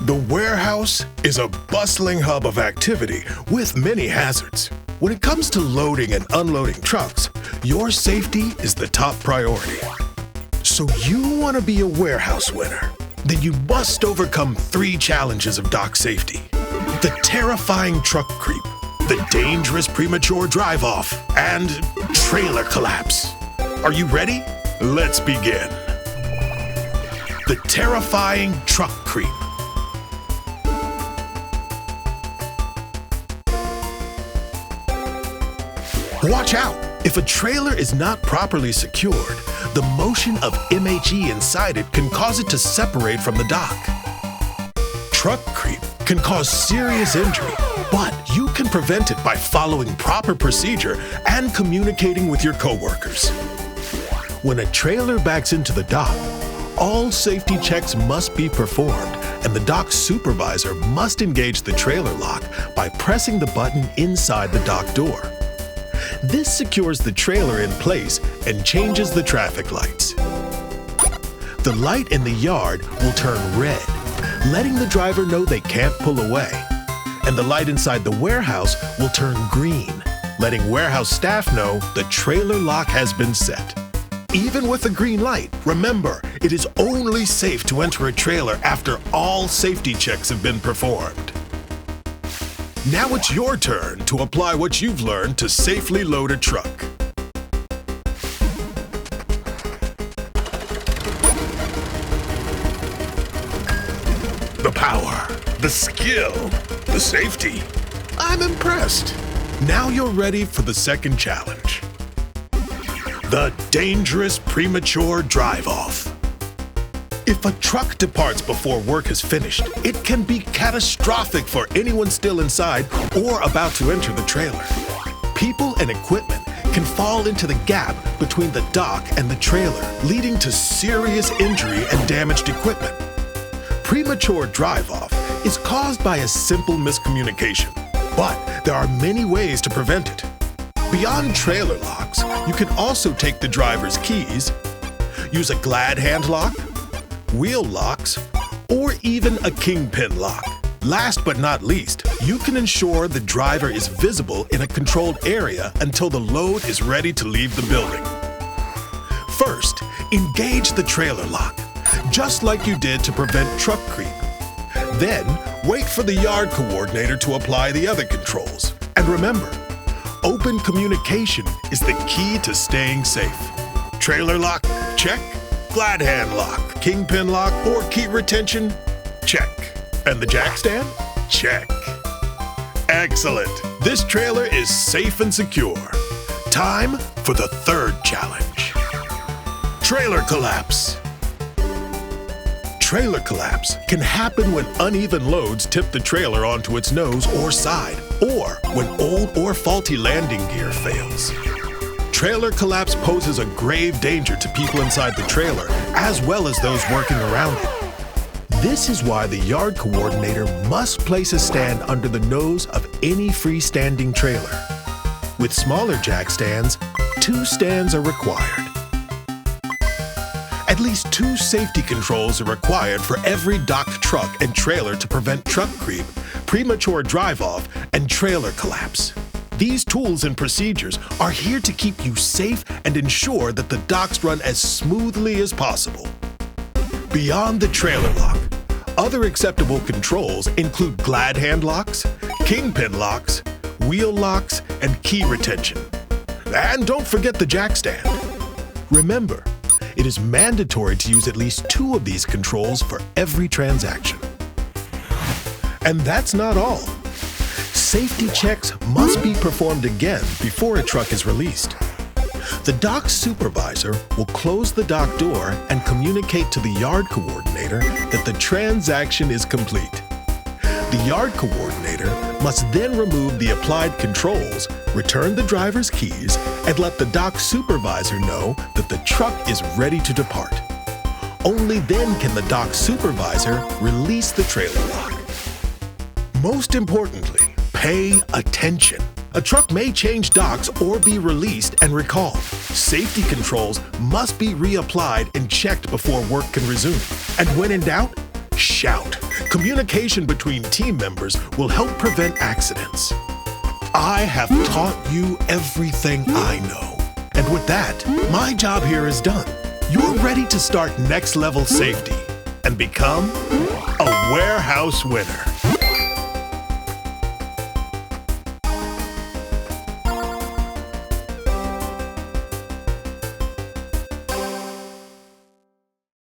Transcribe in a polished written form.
The warehouse is a bustling hub of activity with many hazards. When it comes to loading and unloading trucks, your safety is the top priority. So you want to be a warehouse winner? Then you must overcome 3 challenges of dock safety: the terrifying truck creep, the dangerous premature drive off, and trailer collapse. Are you ready? Let's begin. The terrifying truck creep. Watch out! If a trailer is not properly secured, the motion of MHE inside it can cause it to separate from the dock. Truck creep can cause serious injury, but you can prevent it by following proper procedure and communicating with your coworkers. When a trailer backs into the dock, all safety checks must be performed, and the dock supervisor must engage the trailer lock by pressing the button inside the dock door. This secures the trailer in place and changes the traffic lights. The light in the yard will turn red, letting the driver know they can't pull away. And the light inside the warehouse will turn green, letting warehouse staff know the trailer lock has been set. Even with a green light, remember, it is only safe to enter a trailer after all safety checks have been performed. Now it's your turn to apply what you've learned to safely load a truck. The power, the skill, the safety. I'm impressed. Now you're ready for the second challenge. The dangerous premature drive off. If a truck departs before work is finished, it can be catastrophic for anyone still inside or about to enter the trailer. People and equipment can fall into the gap between the dock and the trailer, leading to serious injury and damaged equipment. Premature drive-off is caused by a simple miscommunication, but there are many ways to prevent it. Beyond trailer locks, you can also take the driver's keys, use a glad hand lock, wheel locks, or even a kingpin lock. Last but not least, you can ensure the driver is visible in a controlled area until the load is ready to leave the building. First, engage the trailer lock, just like you did to prevent truck creep. Then, wait for the yard coordinator to apply the other controls. And remember, open communication is the key to staying safe. Trailer lock, check. Glad hand lock, kingpin lock, or key retention, check. And the jack stand? Check. Excellent. This trailer is safe and secure. Time for the third challenge. Trailer collapse. Trailer collapse can happen when uneven loads tip the trailer onto its nose or side, or when old or faulty landing gear fails. Trailer collapse poses a grave danger to people inside the trailer, as well as those working around it. This is why the yard coordinator must place a stand under the nose of any freestanding trailer. With smaller jack stands, 2 stands are required. At least 2 safety controls are required for every docked truck and trailer to prevent truck creep, premature drive-off, and trailer collapse. These tools and procedures are here to keep you safe and ensure that the docks run as smoothly as possible. Beyond the trailer lock, other acceptable controls include glad hand locks, kingpin locks, wheel locks, and key retention. And don't forget the jack stand. Remember, it is mandatory to use at least 2 of these controls for every transaction. And that's not all. Safety checks must be performed again before a truck is released. The dock supervisor will close the dock door and communicate to the yard coordinator that the transaction is complete. The yard coordinator must then remove the applied controls, return the driver's keys, and let the dock supervisor know that the truck is ready to depart. Only then can the dock supervisor release the trailer lock. Most importantly, pay attention. A truck may change docks or be released and recalled. Safety controls must be reapplied and checked before work can resume. And when in doubt, shout, Communication between team members will help prevent accidents. I have taught you everything I know. And with that, my job here is done. You're ready to start next level safety and become a warehouse winner.